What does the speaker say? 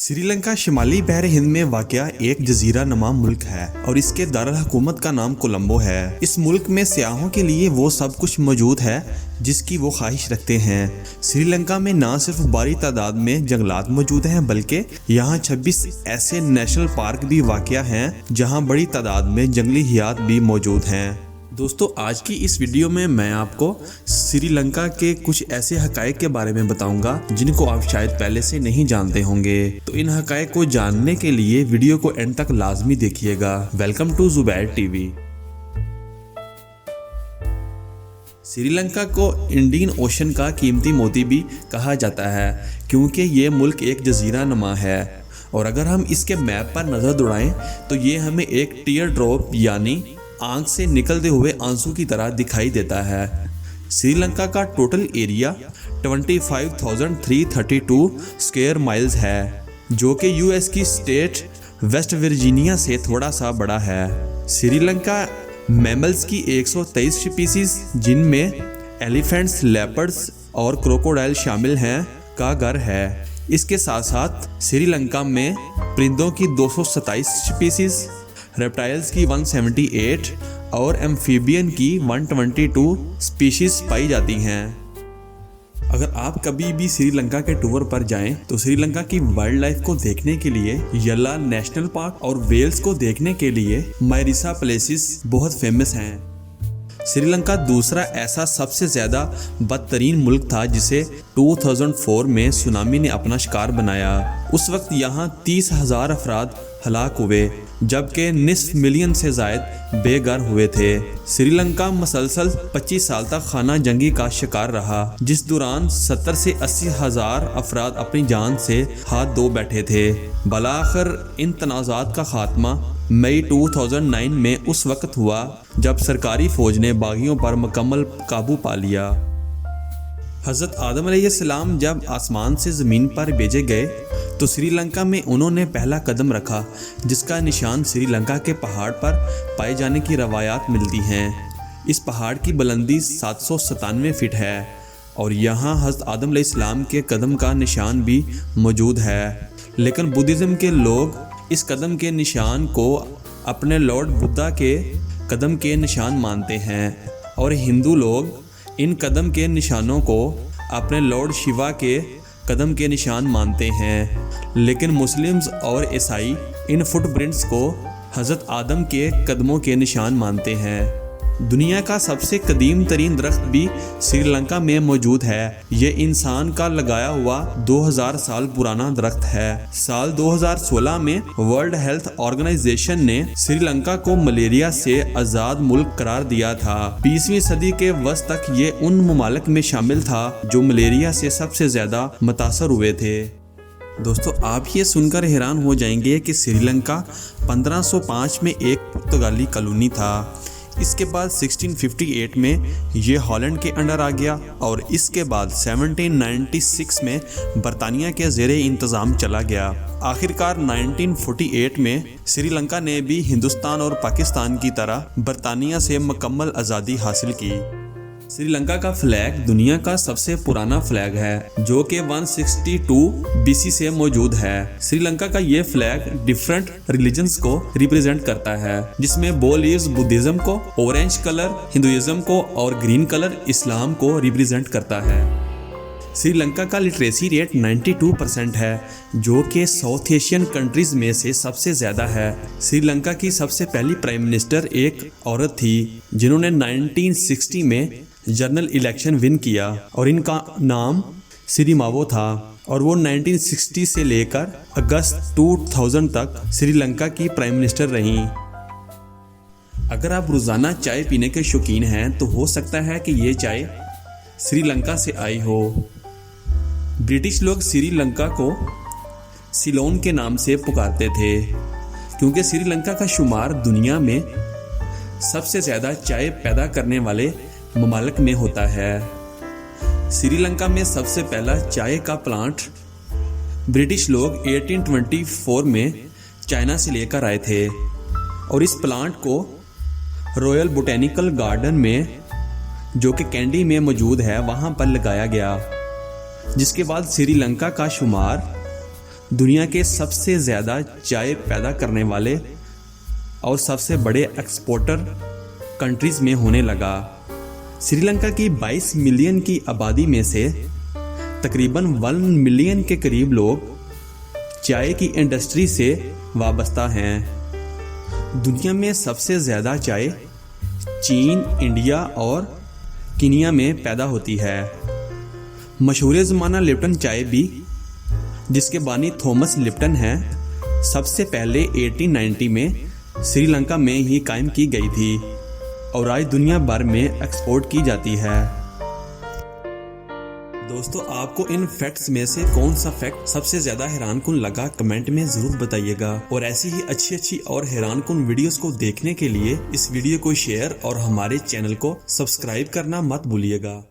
श्रीलंका शिमाली बहर हिंद में वाक़या एक जजीरा नुमा मुल्क है और इसके दारुल हुकूमत का नाम कोलंबो है। इस मुल्क में सियाहों के लिए वो सब कुछ मौजूद है जिसकी वो ख्वाहिश रखते हैं। श्रीलंका में ना सिर्फ बड़ी तादाद में जंगलात मौजूद हैं बल्कि यहाँ 26 ऐसे नेशनल पार्क भी वाक़या हैं जहाँ बड़ी तादाद में जंगली हयात भी मौजूद हैं। दोस्तों, आज की इस वीडियो में मैं आपको श्रीलंका के कुछ ऐसे हकायक के बारे में बताऊंगा जिनको आप शायद पहले से नहीं जानते होंगे। तो इन हकायक को जानने के लिए वीडियो को एंड तक लाजमी देखिएगा। Welcome to Zubair TV. Sri Lanka को इंडियन ओशन का कीमती मोती भी कहा जाता है क्योंकि ये मुल्क एक जजीरा नुमा है और अगर हम इसके मैप पर नज़र दौड़ाएं तो ये हमें एक टीयर ड्रॉप यानी आंख से निकलते हुए आंसू की तरह दिखाई देता है। श्रीलंका का टोटल एरिया 25,332 स्क्वायर माइल्स है जो कि यूएस की स्टेट वेस्ट वर्जीनिया से थोड़ा सा बड़ा है। श्रीलंका मैमल्स की 123 स्पीसीज जिनमें एलिफेंट्स, लेपर्ड्स और क्रोकोडाइल शामिल हैं का घर है। इसके साथ साथ श्रीलंका में परिंदों की 227 स्पीसीज, रेप्टाइल्स की 178 और एम्फीबियन की 122 स्पीशीज पाई जाती हैं। अगर आप कभी भी श्रीलंका के टूर पर जाएं तो श्रीलंका की वाइल्ड लाइफ को देखने के लिए यल्ला नेशनल पार्क और वेल्स को देखने के लिए मायरिसा प्लेसेस बहुत फेमस हैं। श्रीलंका दूसरा ऐसा सबसे ज़्यादा बदतरीन मुल्क था जिसे 2004 में सुनामी ने अपना शिकार बनाया। उस वक्त यहाँ 30,000 अफराद हलाक हुए जबकि निस्फ मिलियन से जायद बेघर हुए थे। श्रीलंका मसलसल 25 साल तक खाना जंगी का शिकार रहा जिस दौरान 70 से 80 हज़ार अफराद अपनी जान से हाथ धो बैठे थे। बलाखिर इन तनाज़ात का खात्मा मई 2009 में उस वक्त हुआ जब सरकारी फौज ने बागियों पर मुकम्मल काबू पा लिया। हज़रत आदम अलैहिस्सलाम जब आसमान से ज़मीन पर भेजे गए तो श्रीलंका में उन्होंने पहला कदम रखा जिसका निशान श्रीलंका के पहाड़ पर पाए जाने की रवायात मिलती हैं। इस पहाड़ की बुलंदी 797 फीट है और यहाँ हज़रत आदम अलैहिस्सलाम के कदम का निशान भी मौजूद है। लेकिन बुद्धिज़्म के लोग इस कदम के निशान को अपने लॉर्ड बुद्धा के कदम के निशान मानते हैं और हिंदू लोग इन कदम के निशानों को अपने लॉर्ड शिवा के कदम के निशान मानते हैं। लेकिन मुस्लिम्स और ईसाई इन फुटप्रिंट्स को हज़रत आदम के कदमों के निशान मानते हैं। दुनिया का सबसे कदीम तरीन दरख्त भी श्रीलंका में मौजूद है। ये इंसान का लगाया हुआ 2000 साल पुराना दरख्त है। साल 2016 में वर्ल्ड हेल्थ ऑर्गेनाइजेशन ने श्रीलंका को मलेरिया से आज़ाद मुल्क करार दिया था। 20वीं सदी के वस्त तक ये उन ममालिक में शामिल था जो मलेरिया से सबसे ज़्यादा मुतासर हुए थे। दोस्तों, आप ये सुनकर हैरान हो जाएंगे कि श्रीलंका 1505 में एक पुर्तगाली कॉलोनी था। इसके बाद 1658 में ये हॉलैंड के अंडर आ गया और इसके बाद 1796 में बरतानिया के ज़ेरे इंतज़ाम चला गया। आखिरकार 1948 में श्रीलंका ने भी हिंदुस्तान और पाकिस्तान की तरह बरतानिया से मुकम्मल आज़ादी हासिल की। श्रीलंका का फ्लैग दुनिया का सबसे पुराना फ्लैग है जो कि 162 BC से मौजूद है। श्रीलंका का ये फ्लैग डिफरेंट रिलीजन्स को रिप्रेजेंट करता है जिसमें ब्लू लीव्स बुद्धिज्म को, ऑरेंज कलर हिंदुइज्म को और ग्रीन कलर इस्लाम को रिप्रेजेंट करता है। श्रीलंका का लिटरेसी रेट 92% है जो कि साउथ एशियन कंट्रीज़ में से सबसे ज़्यादा है। श्रीलंका की सबसे पहली प्राइम मिनिस्टर एक औरत थी जिन्होंने 1960 में जनरल इलेक्शन विन किया और इनका नाम सिरिमावो था और वो 1960 से लेकर अगस्त 2000 तक श्रीलंका की प्राइम मिनिस्टर रहीं। अगर आप रोज़ाना चाय पीने के शौकीन हैं तो हो सकता है कि ये चाय श्रीलंका से आई हो। ब्रिटिश लोग श्रीलंका को सिलोन के नाम से पुकारते थे क्योंकि श्रीलंका का शुमार दुनिया में सबसे ज़्यादा चाय पैदा करने वाले ममालिक में होता है। श्रीलंका में सबसे पहला चाय का प्लांट ब्रिटिश लोग 1824 में चाइना से लेकर आए थे और इस प्लांट को रॉयल बोटेनिकल गार्डन में जो कि कैंडी में मौजूद है वहाँ पर लगाया गया, जिसके बाद श्रीलंका का शुमार दुनिया के सबसे ज़्यादा चाय पैदा करने वाले और सबसे बड़े एक्सपोर्टर कंट्रीज़ में होने लगा। श्रीलंका की 22 मिलियन की आबादी में से तकरीबन 1 मिलियन के करीब लोग चाय की इंडस्ट्री से वाबस्ता हैं। दुनिया में सबसे ज़्यादा चाय चीन, इंडिया और कीनिया में पैदा होती है। मशहूर ज़माना लिप्टन चाय भी, जिसके बानी थॉमस लिप्टन हैं, सबसे पहले 1890 में श्रीलंका में ही कायम की गई थी और आज दुनिया भर में एक्सपोर्ट की जाती है। दोस्तों, आपको इन फैक्ट्स में से कौन सा फैक्ट सबसे ज्यादा हैरानकुन लगा, कमेंट में जरूर बताइएगा। और ऐसी ही अच्छी और हैरानकुन वीडियोस को देखने के लिए इस वीडियो को शेयर और हमारे चैनल को सब्सक्राइब करना मत भूलिएगा।